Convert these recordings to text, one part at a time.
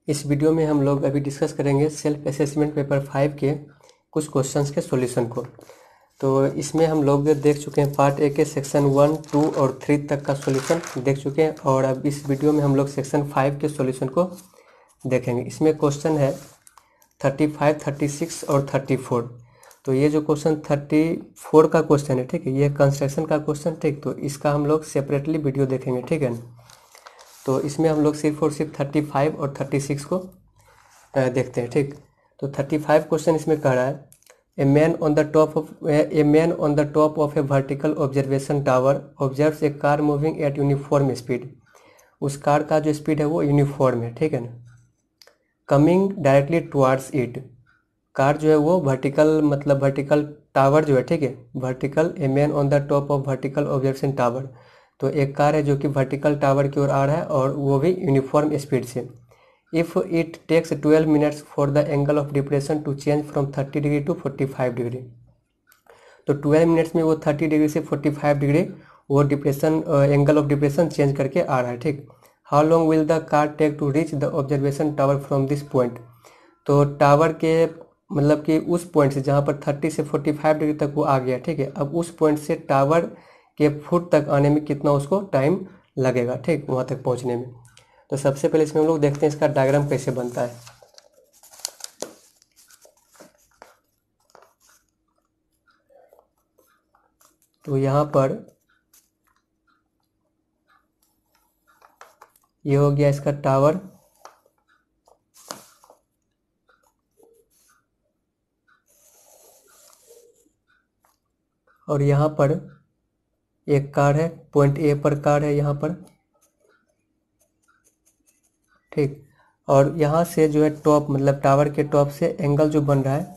इस वीडियो में हम लोग अभी डिस्कस करेंगे सेल्फ असेसमेंट पेपर 5 के कुछ क्वेश्चंस के सॉल्यूशन को। तो इसमें हम लोग देख चुके हैं पार्ट ए के सेक्शन 1, 2 और 3 तक का सॉल्यूशन देख चुके हैं और अब इस वीडियो में हम लोग सेक्शन 5 के सॉल्यूशन को देखेंगे। इसमें क्वेश्चन है 35, 36 और 34। तो ये जो क्वेश्चन 34 का क्वेश्चन है, ठीक है, ये कंस्ट्रक्शन का क्वेश्चन, ठीक, तो इसका हम लोग सेपरेटली वीडियो देखेंगे, ठीक है। तो इसमें हम लोग सिर्फ और सिर्फ 35 और 36 को देखते हैं, ठीक। तो 35 क्वेश्चन इसमें कह रहा है a man on the top of A vertical observation tower observes A car moving at uniform speed. उस कार का जो स्पीड है वो यूनिफॉर्म है, ठीक है ना। Coming directly towards it, car जो है वो वर्टिकल टावर जो है, ठीक है, vertical a man on the top of vertical observation tower. तो एक कार है जो कि वर्टिकल टावर की ओर आ रहा है और वो भी यूनिफॉर्म स्पीड से। If it takes 12 minutes for the angle of depression to change from 30 degree to 45 degree. तो 12 मिनट्स में वो 30 डिग्री से 45 डिग्री वो depression angle of depression change करके आ रहा है, ठीक। How long will the car take to reach the observation tower from this point. तो टावर के कि उस पॉइंट से जहाँ पर 30 से 45 डिग्री तक वो आ गया, ठीक है, अब उस पॉइंट से टावर के फुट तक आने में कितना उसको टाइम लगेगा, ठीक, वहाँ तक पहुँचने में। तो सबसे पहले इसमें हम लोग देखते हैं इसका डायग्राम कैसे बनता है। तो यहाँ पर ये हो गया इसका टावर, और यहाँ पर एक कार है, पॉइंट ए पर कार है यहाँ पर, ठीक। और यहाँ से जो है टॉप टावर के टॉप से एंगल जो बन रहा है,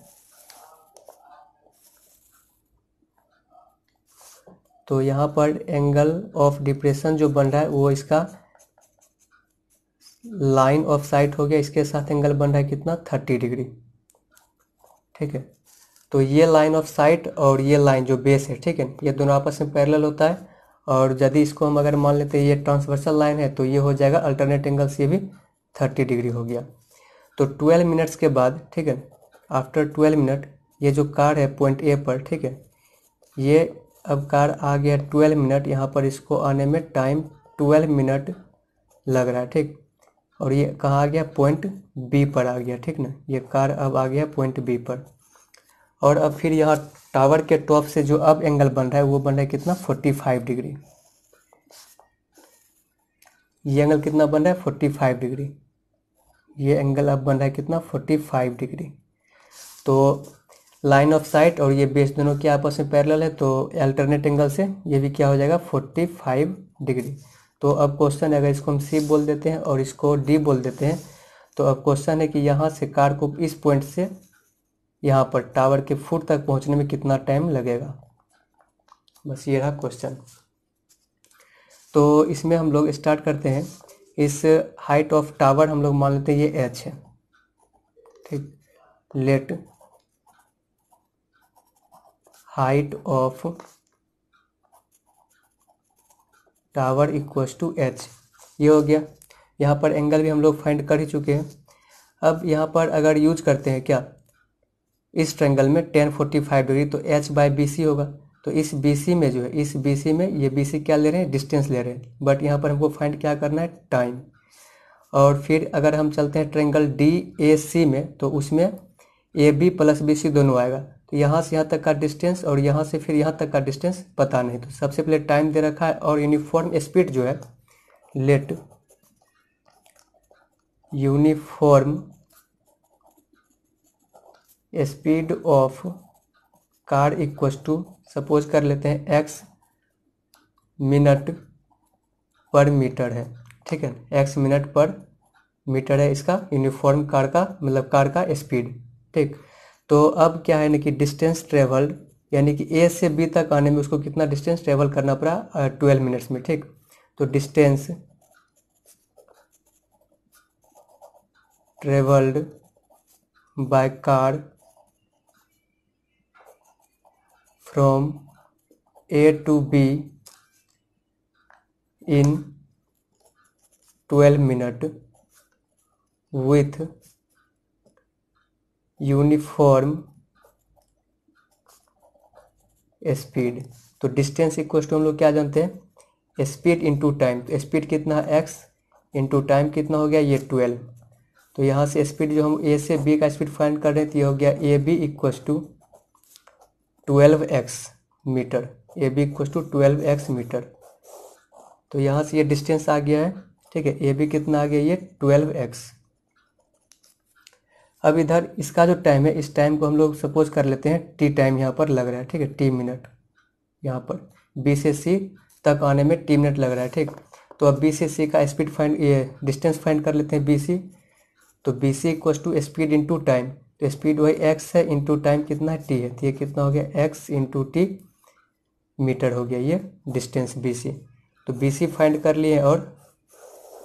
तो यहाँ पर एंगल ऑफ डिप्रेशन जो बन रहा है वो इसका लाइन ऑफ साइट हो गया, इसके साथ एंगल बन रहा है कितना, 30 डिग्री, ठीक है। तो ये लाइन ऑफ साइट और ये लाइन जो बेस है, ठीक है, ये दोनों आपस में पैरेलल होता है। और यदि इसको हम अगर मान लेते हैं ये ट्रांसवर्सल लाइन है तो ये हो जाएगा अल्टरनेट एंगल से भी 30 डिग्री हो गया। तो 12 मिनट्स के बाद, ठीक है, आफ्टर 12 मिनट ये जो कार है पॉइंट ए पर, ठीक है, ये अब कार आ गया 12 मिनट, यहाँ पर इसको आने में टाइम 12 मिनट लग रहा है, ठीक। और ये कहाँ आ गया, पॉइंट बी पर आ गया, ठीक ना, ये कार अब आ गया पॉइंट बी पर। और अब फिर यहाँ टावर के टॉप से जो अब एंगल बन रहा है वो बन रहा है कितना, 45 डिग्री। ये एंगल कितना बन रहा है, 45 डिग्री। ये एंगल अब बन रहा है कितना, 45 डिग्री। तो लाइन ऑफ साइट और ये बेस दोनों के आपस में पैरेलल है, तो अल्टरनेट एंगल से ये भी क्या हो जाएगा, 45 डिग्री। तो अब क्वेश्चन है, अगर इसको हम सी बोल देते हैं और इसको डी बोल देते हैं, तो अब क्वेश्चन है कि यहाँ से कार को इस पॉइंट से यहाँ पर टावर के फुट तक पहुँचने में कितना टाइम लगेगा। बस ये रहा क्वेश्चन। तो इसमें हम लोग स्टार्ट करते हैं। इस हाइट ऑफ टावर हम लोग मान लेते हैं ये h है, ठीक। Let height of tower equals to h, ये हो गया। यहाँ पर एंगल भी हम लोग फाइंड कर ही चुके हैं। अब यहाँ पर अगर यूज करते हैं क्या, इस ट्रायंगल में tan 45 डिग्री, तो h बाई बी सी होगा। तो इस बी सी में जो है, इस बी सी में ये बी सी क्या ले रहे हैं, डिस्टेंस ले रहे हैं, बट यहाँ पर हमको फाइंड क्या करना है, टाइम। और फिर अगर हम चलते हैं ट्रायंगल डी ए सी में, तो उसमें A B plus B C दोनों आएगा। तो यहाँ से यहाँ तक का डिस्टेंस और यहाँ से फिर यहाँ तक का डिस्टेंस पता नहीं, तो सबसे पहले टाइम दे रखा है। और यूनिफॉर्म स्पीड जो है, let uniform speed of car equals to, suppose कर लेते हैं x मिनट पर मीटर है, ठीक है, x मिनट पर मीटर है इसका यूनिफॉर्म कार का कार का स्पीड, ठीक। तो अब क्या है ना कि डिस्टेंस ट्रेवल्ड, यानी कि ए से बी तक आने में उसको कितना डिस्टेंस ट्रेवल करना पड़ा, 12 मिनट्स में, ठीक। तो distance travelled by car from A to B in 12 minute with uniform speed. तो डिस्टेंस इक्वल टू हम लोग क्या जानते हैं, स्पीड इंटू टाइम। तो स्पीड कितना है x इंटू टाइम कितना हो गया ये 12। तो यहाँ से स्पीड जो हम a से b का स्पीड फाइंड कर रहे हैं तो ये हो गया A B equal to 12x metre, A B equal to 12x metre. तो यहाँ से ये डिस्टेंस आ गया है, ठीक है। ए बी कितना आ गया ये 12x। अब इधर इसका जो टाइम है, इस टाइम को हम लोग सपोज कर लेते हैं टी टाइम यहाँ पर लग रहा है, ठीक है, टी मिनट। यहाँ पर बी से सी तक आने में टी मिनट लग रहा है, ठीक। तो अब बी से सी का स्पीड फाइंड, ये डिस्टेंस फाइंड कर लेते हैं बी सी। तो B C equal to speed into time. तो स्पीड वही एक्स है, इंटू टाइम कितना है टी है, तो ये कितना हो गया एक्स इंटू टी मीटर हो गया ये डिस्टेंस बी सी। तो बी सी फाइंड कर लिए और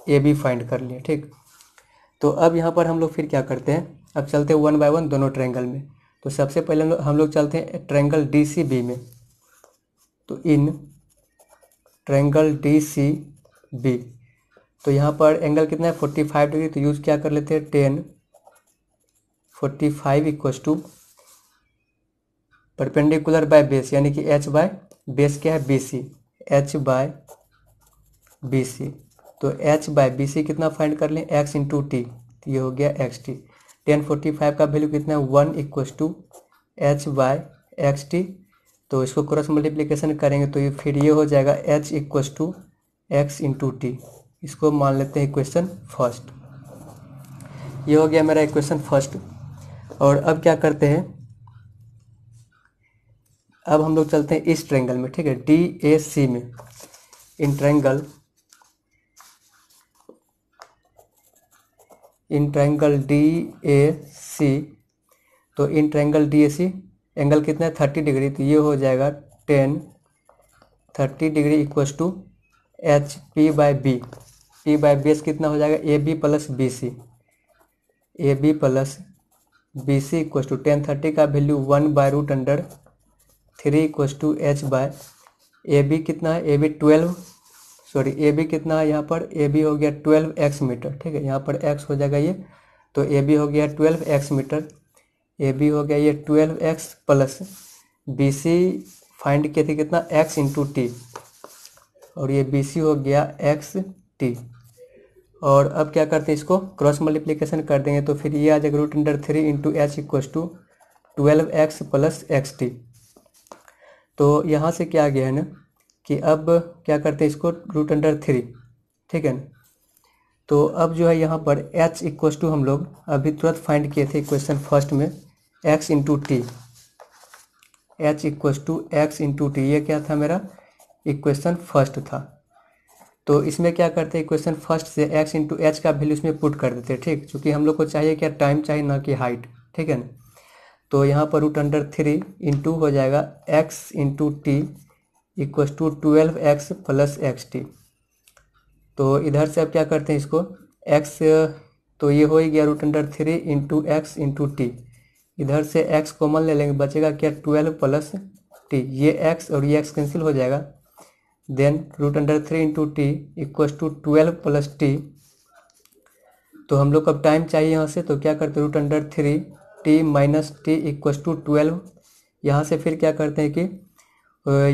ए बी फाइंड कर लिए, ठीक। तो अब यहाँ पर हम लोग फिर क्या करते हैं, अब चलते हैं 1 बाय 1 दोनों ट्रायंगल में। तो सबसे पहले हम लोग चलते हैं ट्रायंगल डी सी बी में। तो in triangle D C B, तो यहाँ पर एंगल कितना है 45 डिग्री। तो यूज़ क्या कर लेते हैं 10 45 equal to perpendicular by base, यानी कि h बाय बेस क्या है B C, h by B C. तो h बाय बी सी कितना फाइंड कर लें x इंटू टी, तो ये हो गया एक्स टी। 1045 का वैल्यू कितना है 1 equal to h by x t. तो इसको क्रॉस मल्टीप्लिकेशन करेंगे तो ये फिर ये हो जाएगा h equal to x into t. इसको मान लेते हैं इक्वेशन फर्स्ट। ये हो गया मेरा इक्वेशन फर्स्ट। और अब क्या करते हैं, अब हम लोग चलते हैं इस ट्रायंगल में, ठीक है, डी ए सी में। In triangle D A C, तो in triangle D A C angle कितना है 30 डिग्री। तो ये हो जाएगा 10 30 degree equal to h P by B. P by base कितना हो जाएगा A B plus B C, A B plus B C equal to 10 30 का value 1 by root under 3 equal to h by A B कितना है, A B 12 sorry A B कितना है यहाँ पर, ए बी हो गया 12x मीटर, ठीक है। यहाँ पर x हो जाएगा ये, तो ए बी हो गया 12x मीटर। ए बी हो गया ये 12x प्लस बी सी फाइंड किए थे कितना x इंटू टी, और ये बी सी हो गया x टी। और अब क्या करते हैं, इसको क्रॉस मल्टीप्लिकेशन कर देंगे तो फिर ये आ जाएगा root under 3 into h equal to 12x plus x t. तो यहाँ से क्या आ गया है ना कि अब क्या करते हैं इसको रूट अंडर 3, ठीक है ना। तो अब जो है यहाँ पर h इक्वल टू हम लोग अभी तुरंत फाइंड किए थे इक्वेशन फर्स्ट में x into t, h equal to x into t, ये क्या था मेरा इक्वेशन फर्स्ट था। तो इसमें क्या करते हैं इक्वेशन फर्स्ट से x इंटू एच का वैल्यू इसमें पुट कर देते हैं, ठीक, क्योंकि हम लोग को चाहिए क्या टाइम चाहिए ना कि हाइट, ठीक है ना। तो यहाँ पर रूट अंडर 3 इंटू हो जाएगा x into t equal to 12x plus x t. तो इधर से अब क्या करते हैं इसको x, तो ये हो ही गया root under 3 into x into t. इधर से x कॉमन ले लेंगे, बचेगा क्या 12 प्लस टी, ये x और ये x कैंसिल हो जाएगा। Then root under 3 into t equal to 12 plus t. तो हम लोग अब टाइम चाहिए यहाँ से, तो क्या करते हैं root under 3 t minus t equal to 12। यहाँ से फिर क्या करते हैं कि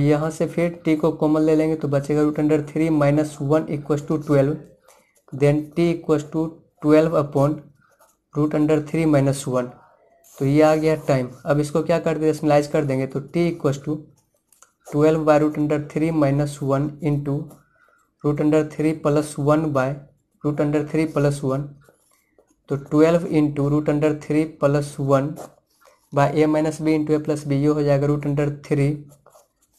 यहाँ से फिर t को कॉमन ले लेंगे तो बचेगा root under 3 minus 1 equal to 12। Then t equal to 12 upon root under 3 minus 1। तो ये आ गया टाइम। अब इसको क्या कर देंगे, रेशनलाइज कर देंगे तो t equal to 12 by root under 3 minus 1 into root under 3 plus 1 by root under 3 plus 1। तो 12 into root under 3 plus 1 by a minus b into a plus b, ये हो जाएगा रूट अंडर 3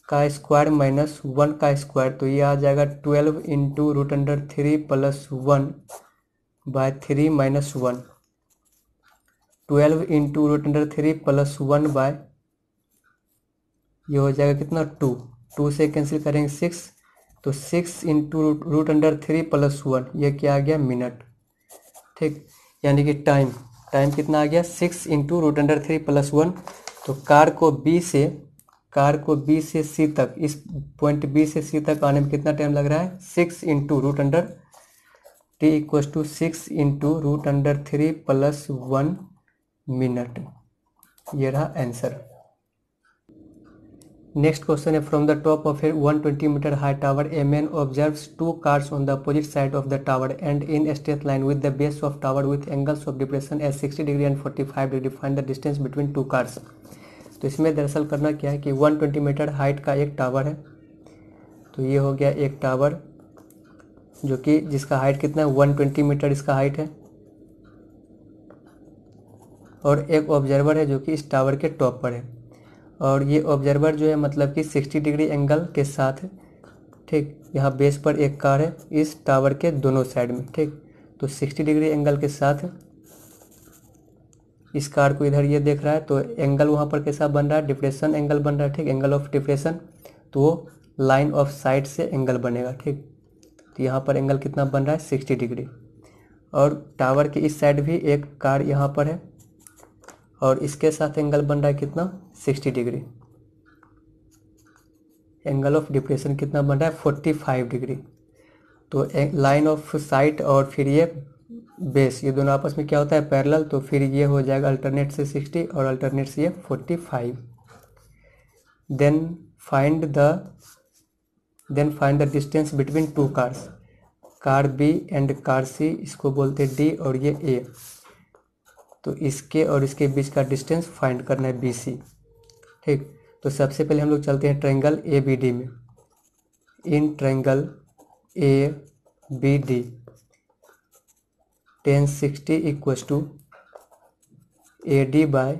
का स्क्वायर माइनस 1 का square. तो ये आ जाएगा 12 into root under 3 plus 1 by 3 minus 1। 12 into root under 3 plus 1 by, ये हो जाएगा कितना 2, 2 से कैंसिल करेंगे 6, तो 6 इंटू रूट अंडर 3 प्लस 1, ये क्या आ गया मिनट, ठीक। यानी कि टाइम कितना आ गया 6 इंटू रूट अंडर 3 प्लस 1। तो कार को बी से सी तक, इस पॉइंट बी से सी तक आने में कितना टाइम लग रहा है 6 into root under t equals to 6 into √3 plus 1 मिनट। ये रहा आंसर। नेक्स्ट क्वेश्चन है, from the top of a 120 metre high tower a man observes 2 cars on the opposite side of the tower and in straight line with the base of tower with angles of depression at 60 degree and 45 degree, find the distance between 2 cars. तो इसमें दरअसल करना क्या है कि 120 metre height का एक tower है। तो ये हो गया एक टावर जो कि जिसका हाइट कितना है, 120 मीटर इसका हाइट है, और एक ऑब्जर्वर है जो कि इस टावर के टॉप पर है। और ये ऑब्जर्वर जो है मतलब कि 60 डिग्री एंगल के साथ, ठीक, यहाँ बेस पर एक कार है इस टावर के दोनों साइड में, ठीक। तो 60 डिग्री एंगल के साथ इस कार को इधर ये देख रहा है, तो एंगल वहाँ पर कैसा बन रहा है, डिप्रेशन एंगल बन रहा है, ठीक, एंगल ऑफ डिप्रेशन। तो वो लाइन ऑफ साइट से एंगल बनेगा, ठीक। तो यहाँ पर एंगल कितना बन रहा है, 60 डिग्री। और टावर के इस साइड भी एक कार यहाँ पर है और इसके साथ एंगल बन रहा है कितना, 60 डिग्री। एंगल ऑफ डिप्रेशन कितना बन रहा है, 45 डिग्री। तो लाइन ऑफ साइट और फिर ये बेस, ये दोनों आपस में क्या होता है, पैरेलल। तो फिर ये हो जाएगा अल्टरनेट से 60 और अल्टरनेट से ये 45। Then find the distance between 2 cars, car B and car C, इसको बोलते हैं डी और ये ए। तो इसके और इसके बीच का डिस्टेंस फाइंड करना है बी सी, ठीक। तो सबसे पहले हम लोग चलते हैं ट्रायंगल ए बी डी में। In triangle A B D tan 60 equals to A D by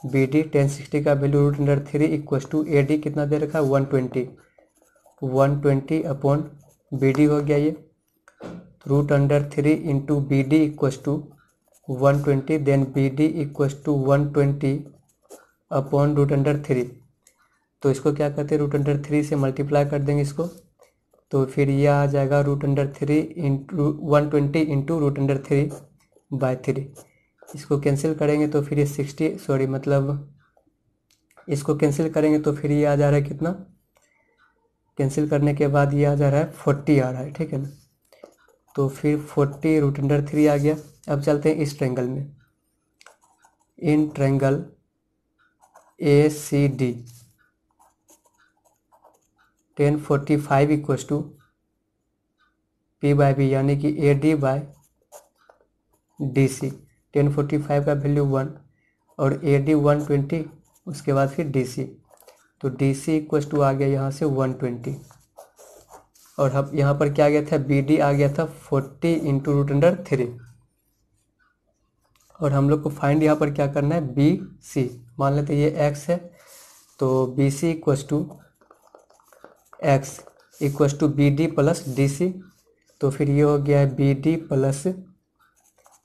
B D. tan 60 का value √3 equals to A D कितना दे रखा है, 120 अपॉन बी डी हो गया ये √3 into B D equals to 120, then B D equals to 120 upon √3। तो इसको क्या करते हैं, √3 से मल्टीप्लाई कर देंगे इसको, तो फिर ये आ जाएगा √3 इंटू 120 इंटू √3 बाय 3। इसको कैंसिल करेंगे तो फिर ये 60, सॉरी मतलब इसको कैंसिल करेंगे तो फिर ये आ जा रहा है कितना, कैंसिल करने के बाद ये आ जा रहा है 40 आ रहा है, ठीक है ना। तो फिर 40 √3 आ गया। अब चलते हैं इस ट्रायंगल में। In triangle A C D tan 45 equals to P by B, यानी कि A D by D C. tan 45 का वैल्यू 1 और ए डी 120, उसके बाद फिर डी सी। तो डी सी इक्वल्स टू आ गया यहाँ से 120, और हम यहाँ पर क्या आ गया था, बी डी आ गया था 40 इंटू √3। और हम लोग को फाइंड यहाँ पर क्या करना है, बी सी। मान लेते ये एक्स है, तो B C equals to x equals to B D plus D C. तो फिर ये हो गया है B D plus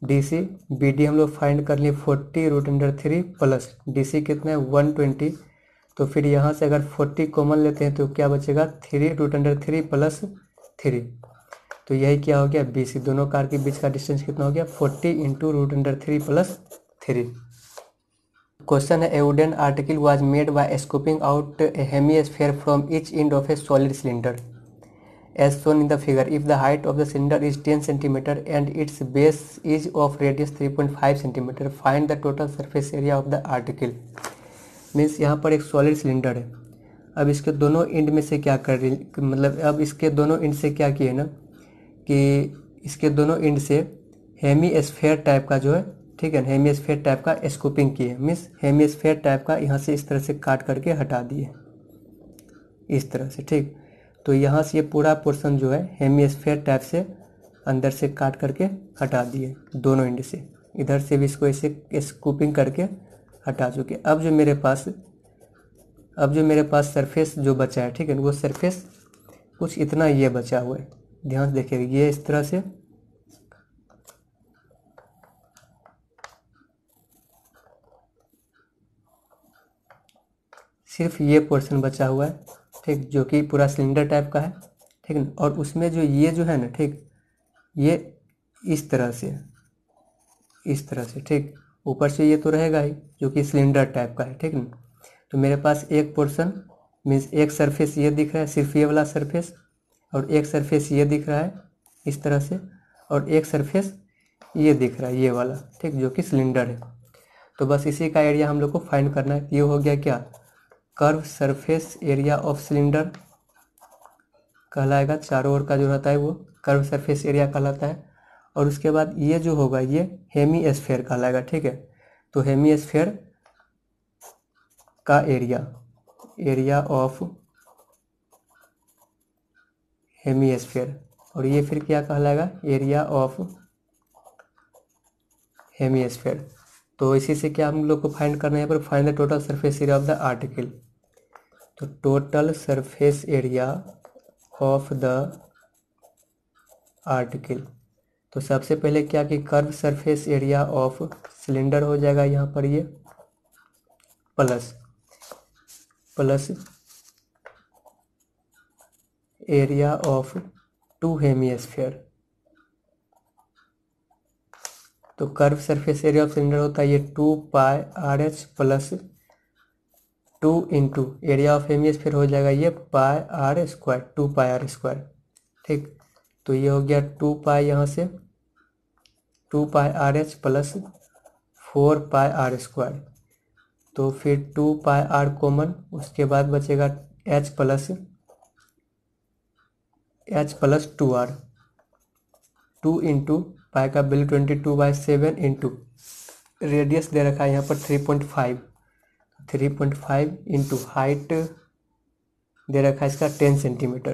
D C. B D हम लोग फाइंड कर लिए 40 √3 प्लस डी सी कितना है, 120। तो फिर यहाँ से अगर 40 कॉमन लेते हैं तो क्या बचेगा, 3 √3 प्लस 3। तो यही क्या हो गया, बी सी। दोनों कार के बीच का डिस्टेंस कितना हो गया, 40 इंटू √3 प्लस 3। क्वेश्चन है, ए wooden article was made by scooping out A hemisphere from each end of A solid cylinder as shown in the figure. If the height of the cylinder is 10 cm and its base is of radius 3.5 cm, find the total surface area of the article. Means यहाँ पर एक solid cylinder है। अब इसके दोनों and में से क्या कर रही, मतलब अब इसके दोनों एंड से क्या किए ना कि इसके दोनों एंड से हेमीस्फीयर टाइप का जो है, ठीक है, हेमीस्फीयर टाइप का स्कूपिंग की है। मीन्स हेमीस्फीयर टाइप का यहाँ से इस तरह से काट करके हटा दिए, इस तरह से, ठीक। तो यहाँ से ये पूरा पोर्शन जो है हेमीस्फीयर टाइप से अंदर से काट करके हटा दिए दोनों एंड से। इधर से भी इसको ऐसे स्कूपिंग करके हटा चुके। अब जो मेरे पास सरफेस जो बचा है, ठीक है, वो सरफेस कुछ इतना ये बचा हुआ है। ध्यान से देखिएगा, ये इस तरह से सिर्फ ये पोर्शन बचा हुआ है, ठीक, जो कि पूरा सिलेंडर टाइप का है, ठीक है। और उसमें जो है ना, ठीक, ये इस तरह से, ठीक, ऊपर से ये तो रहेगा ही जो कि सिलेंडर टाइप का है, ठीक ना। तो मेरे पास एक पोर्शन मीन्स एक सरफेस ये दिख रहा है, सिर्फ ये वाला सरफेस, और एक सरफेस ये दिख रहा है इस तरह से, और एक सरफेस ये दिख रहा है ये वाला, ठीक, जो कि सिलेंडर है। तो बस इसी का एरिया हम लोग को फाइंड करना है। ये हो गया क्या, curve surface area of cylinder कहलाएगा, चारों ओर का जो रहता है वो कर्व सरफेस एरिया कहलाता है। और उसके बाद ये जो होगा ये हेमी स्फीयर कहलाएगा, ठीक है। तो हेमी स्फीयर का एरिया ऑफ हेमी स्फीयर, और ये फिर क्या कहलाएगा, एरिया ऑफ हेमी स्फीयर। तो इसी से क्या हम लोग को फाइंड करना है यहाँ पर, find the total surface area of the article. तो total surface area of the article, तो सबसे पहले क्या कि curve surface area of cylinder हो जाएगा यहाँ पर ये, plus area of two hemisphere. तो curve surface area of cylinder होता है ये 2πRH plus 2 into area of hemisphere हो जाएगा ये πr², 2πr², ठीक। तो ये हो गया 2π, यहाँ से 2πRH प्लस 4πr²। तो फिर 2πr कॉमन, उसके बाद बचेगा H plus 2r, 2 into pi का वैल्यू 22/7 इंटू रेडियस दे रखा है यहाँ पर 3.5 इंटू हाइट दे रखा है इसका 10 सेंटीमीटर।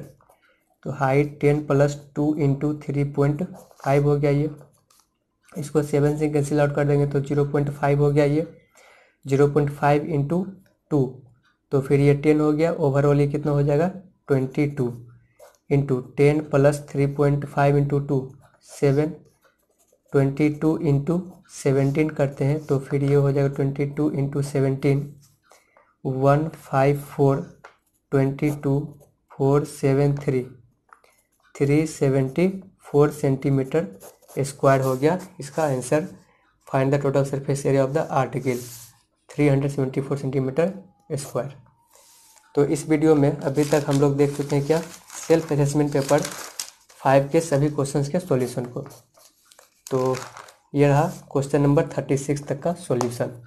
तो हाइट 10 प्लस 2 इंटू 3.5 हो गया ये। इसको 7 से कैंसिल आउट कर देंगे तो 0.5 हो गया ये, 0.5 इंटू 2, तो फिर ये 10 हो गया। ओवरऑल ये कितना हो जाएगा 22 इंटू 10 प्लस 3.5 इंटू 2 7, 22 इंटू 17 करते हैं तो फिर ये हो जाएगा 22 इंटू 17 154, 22 473 374 सेंटीमीटर स्क्वायर हो गया इसका answer. Find the total surface area of the article 374 centimetre square. तो इस वीडियो में अभी तक हम लोग देख चुके हैं क्या, सेल्फ असेसमेंट पेपर 5 के सभी क्वेश्चंस के सॉल्यूशन को। तो ये रहा क्वेश्चन नंबर 36 तक का सॉल्यूशन।